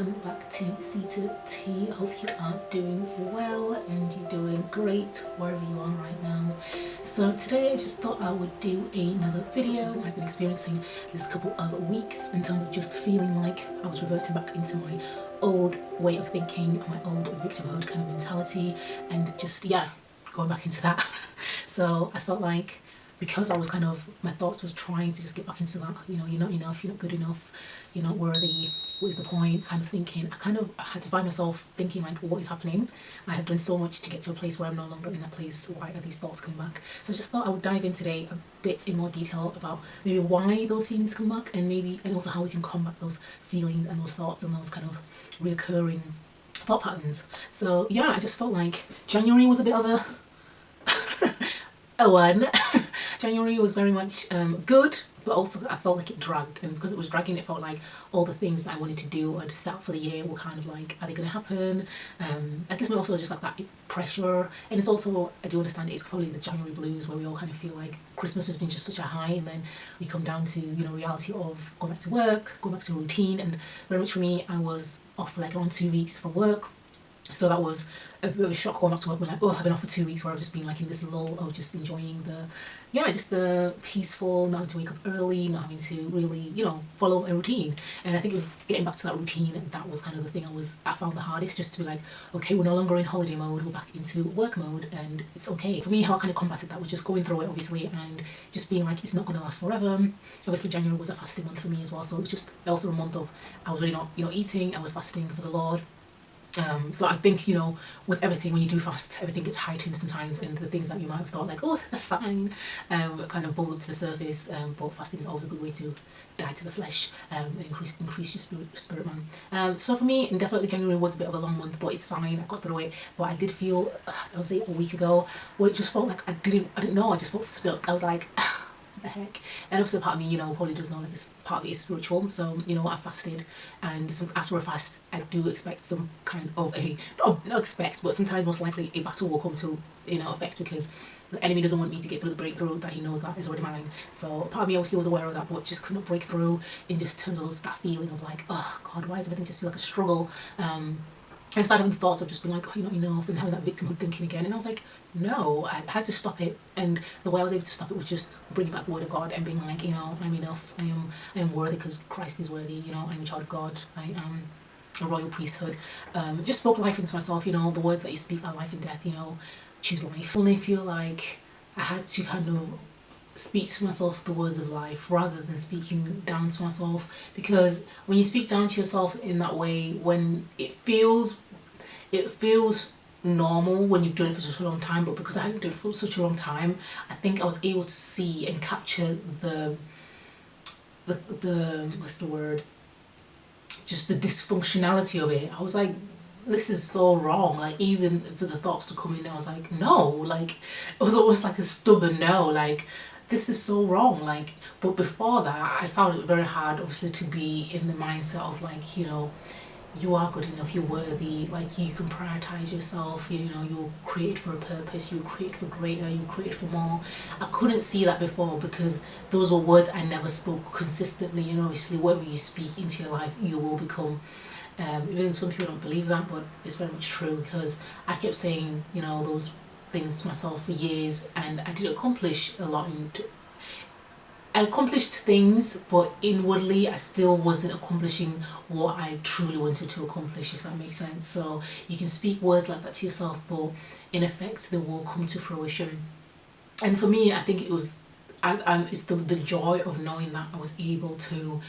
welcome back to Seated Tea. Hope you are doing well and you're doing great wherever you are right now. So today I just thought I would do another video. I've been experiencing this couple of weeks in terms of just feeling like I was reverting back into my old way of thinking, my old victimhood kind of mentality, and just going back into that. So I felt like, because I was kind of, my thoughts was trying to just get back into that, you're not enough, you're not good enough, you're not worthy, what is the point, kind of thinking. I had to find myself thinking like, what is happening? I have done so much to get to a place where I'm no longer in that place. Why are these thoughts coming back? So I just thought I would dive in today a bit in more detail about maybe why those feelings come back, and also how we can combat those feelings and those thoughts and those kind of reoccurring thought patterns. So yeah, I just felt like January was a bit of a one. January was very much good, but also I felt like it dragged, and because it was dragging, it felt like all the things that I wanted to do or to set out for the year were kind of like, are they going to happen? I guess also just like that pressure, and it's also, I do understand it's probably the January blues where we all kind of feel like Christmas has been just such a high, and then we come down to reality of going back to work, going back to routine. And very much for me, I was off for like around 2 weeks from work. So that was a bit of a shock going back to work. When like, oh, I've been off for 2 weeks, where I've just been like in this lull of just enjoying just the peaceful, not having to wake up early, not having to really, follow a routine. And I think it was getting back to that routine, and that was kind of the thing I found the hardest, just to be like, okay, we're no longer in holiday mode, we're back into work mode, and it's okay. For me, how I kind of combated that was just going through it, obviously, and just being like, it's not going to last forever. Obviously, January was a fasting month for me as well, so it was just also a month of, I was really not, eating, I was fasting for the Lord. So I think, with everything, when you do fast, everything gets heightened sometimes, and the things that you might have thought like, oh, they're fine, kind of bubble up to the surface. But fasting is always a good way to die to the flesh, and increase your spirit man. So for me, and definitely January was a bit of a long month, but it's fine, I got through it. But I did feel, I would say a week ago, where it just felt like I didn't know, I just felt stuck. I was like, the heck. And also part of me, probably does know like this part of it is spiritual. So I fasted, and so after a fast I do expect some kind of not expect, but sometimes most likely a battle will come to effect, because the enemy doesn't want me to get through the breakthrough that he knows that is already mine. So part of me obviously was aware of that, but just couldn't break through in just terms of that feeling of like, oh God, why does everything just feel like a struggle? And started having thoughts of just being like, oh, you're not enough, and having that victimhood thinking again. And I was like, no, I had to stop it. And the way I was able to stop it was just bringing back the word of God and being like, I'm enough, I am worthy because Christ is worthy, I'm a child of God, I am a royal priesthood. Just spoke life into myself, the words that you speak are life and death, choose life. I only feel like I had to kind of speak to myself the words of life rather than speaking down to myself, because when you speak down to yourself in that way, when it feels normal when you've done it for such a long time, but because I hadn't done it for such a long time, I think I was able to see and capture the what's the word, just the dysfunctionality of it. I was like, this is so wrong. Like, even for the thoughts to come in, I was like, no, like it was almost like a stubborn no, like this is so wrong. Like, but before that I found it very hard obviously to be in the mindset of like, you are good enough, you're worthy, like you can prioritize yourself, you're created for a purpose, you're created for greater, you're created for more. I couldn't see that before, because those were words I never spoke consistently. Obviously whatever you speak into your life you will become. Even some people don't believe that, but it's very much true, because I kept saying those things to myself for years, and I did accomplish a lot. I accomplished things, but inwardly I still wasn't accomplishing what I truly wanted to accomplish, if that makes sense. So you can speak words like that to yourself, but in effect they will come to fruition. And for me, I think it was it's the joy of knowing that I was able to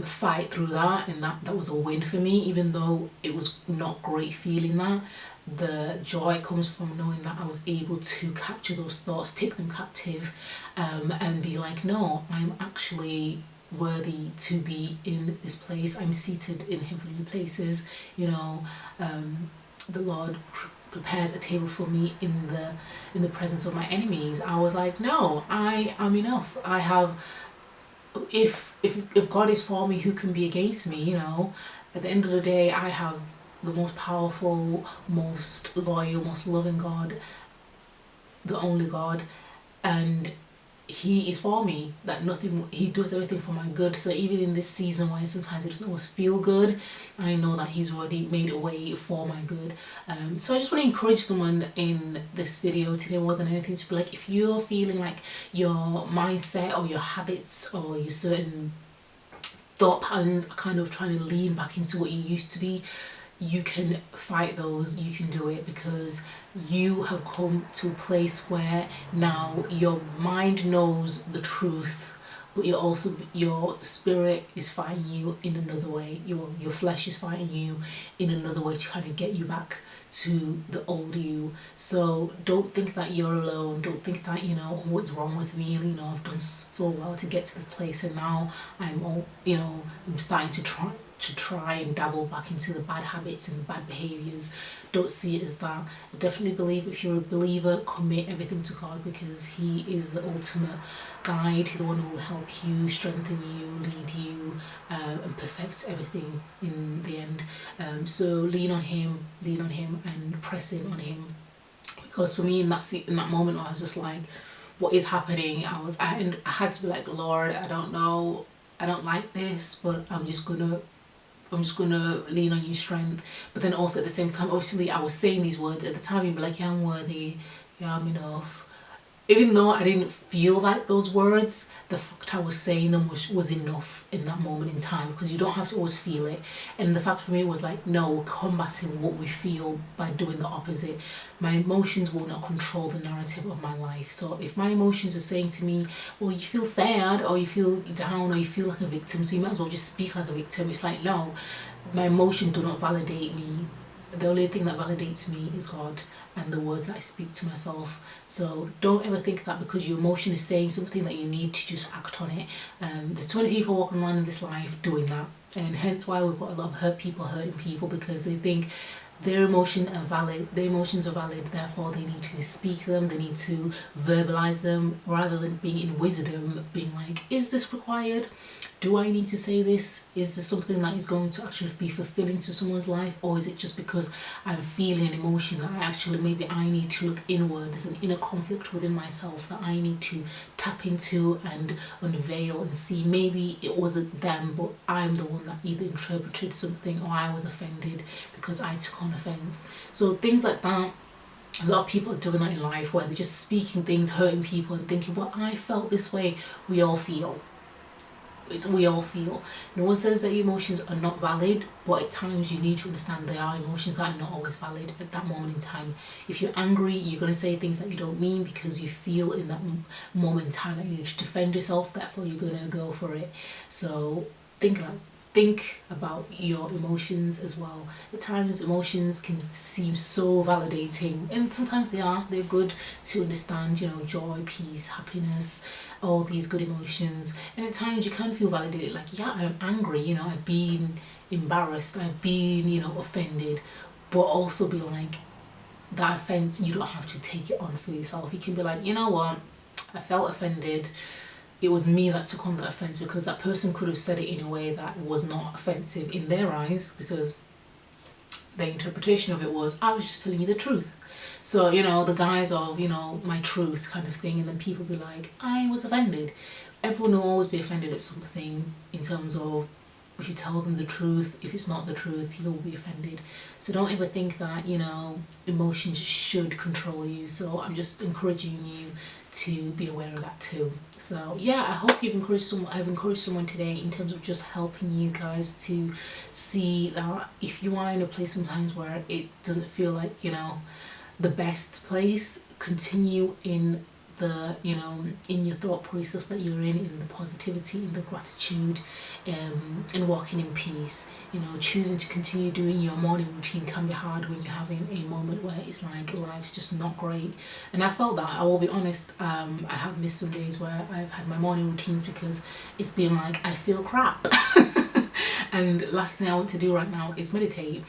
fight through that, and that was a win for me, even though it was not great feeling that. The joy comes from knowing that I was able to capture those thoughts, take them captive, and be like, no, I'm actually worthy to be in this place. I'm seated in heavenly places. The Lord prepares a table for me in the presence of my enemies. I was like, no, I am enough. I have, if God is for me, who can be against me? At the end of the day, I have the most powerful, most loyal, most loving God, the only God. And he is for me, that nothing, he does everything for my good. So even in this season where sometimes it doesn't always feel good, I know that he's already made a way for my good. So I just want to encourage someone in this video today more than anything to be like, if you're feeling like your mindset or your habits or your certain thought patterns are kind of trying to lean back into what you used to be, you can fight those, you can do it, because you have come to a place where now your mind knows the truth, but you're also, your spirit is fighting you in another way, your flesh is fighting you in another way to kind of get you back to the old you. So don't think that you're alone, don't think that, you know, what's wrong with me, you know, I've done so well to get to this place and now I'm all, you know, I'm starting to try and dabble back into the bad habits and the bad behaviors. Don't see it as that. I definitely believe if you're a believer, commit everything to God, because he is the ultimate guide, the one who will help you, strengthen you, lead you, and perfect everything in the end. So lean on him and press in on him, because for me in that moment I was just like, what is happening? I had to be like, Lord, I don't know, I don't like this, but I'm just gonna lean on your strength. But then also at the same time, obviously I was saying these words at the time, you'd be like, yeah, I'm worthy, yeah, I'm enough. Even though I didn't feel like those words, the fact I was saying them was enough in that moment in time, because you don't have to always feel it. And the fact for me was like, no, we're combating what we feel by doing the opposite. My emotions will not control the narrative of my life. So if my emotions are saying to me, well, you feel sad or you feel down or you feel like a victim, so you might as well just speak like a victim. It's like, no, my emotions do not validate me. The only thing that validates me is God and the words that I speak to myself. So don't ever think that because your emotion is saying something that you need to just act on it. There's too many people walking around in this life doing that, and hence why we've got a lot of hurting people, because they think their emotions are valid, therefore they need to speak them, they need to verbalize them, rather than being in wisdom, being like, is this required? Do I need to say this? Is this something that is going to actually be fulfilling to someone's life? Or is it just because I'm feeling an emotion that maybe I need to look inward? There's an inner conflict within myself that I need to tap into and unveil and see. Maybe it wasn't them, but I'm the one that either interpreted something or I was offended because I took on offense. So things like that. A lot of people are doing that in life, where they're just speaking things, hurting people and thinking, well, I felt this way. We all feel. We all feel. No one says that your emotions are not valid, but at times you need to understand there are emotions that are not always valid at that moment in time. If you're angry, you're going to say things that you don't mean because you feel in that moment in time that you need to defend yourself, therefore you're going to go for it. So think about your emotions as well. At times emotions can seem so validating, and sometimes they're good to understand, you know, joy, peace, happiness, all these good emotions. And at times you can feel validated, like, yeah, I'm angry, you know, I've been embarrassed, I've been, you know, offended, but also be like, that offense, you don't have to take it on for yourself. You can be like, you know what, I felt offended, it was me that took on the offense, because that person could have said it in a way that was not offensive in their eyes, because their interpretation of it was, I was just telling you the truth. So, you know, the guise of, you know, my truth kind of thing, and then people be like, I was offended. Everyone will always be offended at something, in terms of if you tell them the truth, if it's not the truth, people will be offended. So don't ever think that, you know, emotions should control you. So I'm just encouraging you to be aware of that too. So yeah, I hope I've encouraged someone today in terms of just helping you guys to see that if you are in a place sometimes where it doesn't feel like, you know, the best place, continue in the, you know, in your thought process that you're in the positivity, in the gratitude, and walking in peace. You know, choosing to continue doing your morning routine can be hard when you're having a moment where it's like life's just not great. And I felt that, I will be honest, I have missed some days where I've had my morning routines because it's been like, I feel crap. And last thing I want to do right now is meditate.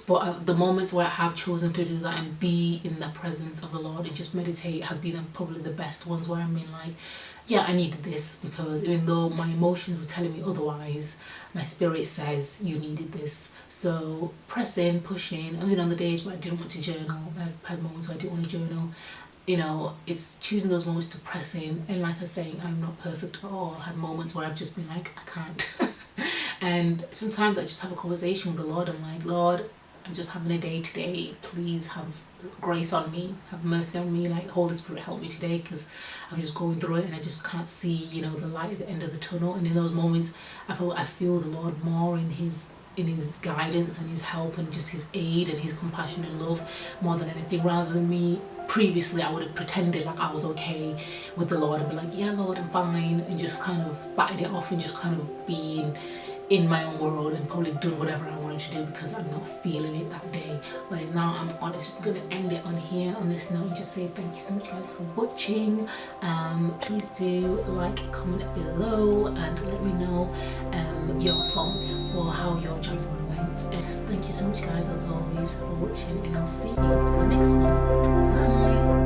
But the moments where I have chosen to do that and be in the presence of the Lord and just meditate have been probably the best ones, where I'm being like, yeah, I needed this, because even though my emotions were telling me otherwise, my spirit says you needed this. So press in, push in. I mean, on the days where I didn't want to journal, I've had moments where I didn't want to journal, it's choosing those moments to press in. And like I was saying, I'm not perfect at all. I had moments where I've just been like, I can't. And sometimes I just have a conversation with the Lord. I'm like, Lord, I'm just having a day today. Please have grace on me, have mercy on me. Like, Holy Spirit, help me today, because I'm just going through it and I just can't see, the light at the end of the tunnel. And in those moments, I feel the Lord more in his guidance and his help and just his aid and his compassion and love more than anything, rather than me. Previously, I would have pretended like I was okay with the Lord and be like, yeah, Lord, I'm fine, and just kind of batted it off and just kind of being in my own world and probably done whatever I wanted to do because I'm not feeling it that day. Whereas now I'm honest, going to end it on here on this note and just say thank you so much, guys, for watching. Please do like, comment below, and let me know your thoughts for how your January went. Yes, thank you so much, guys, as always, for watching, and I'll see you in the next one. Bye.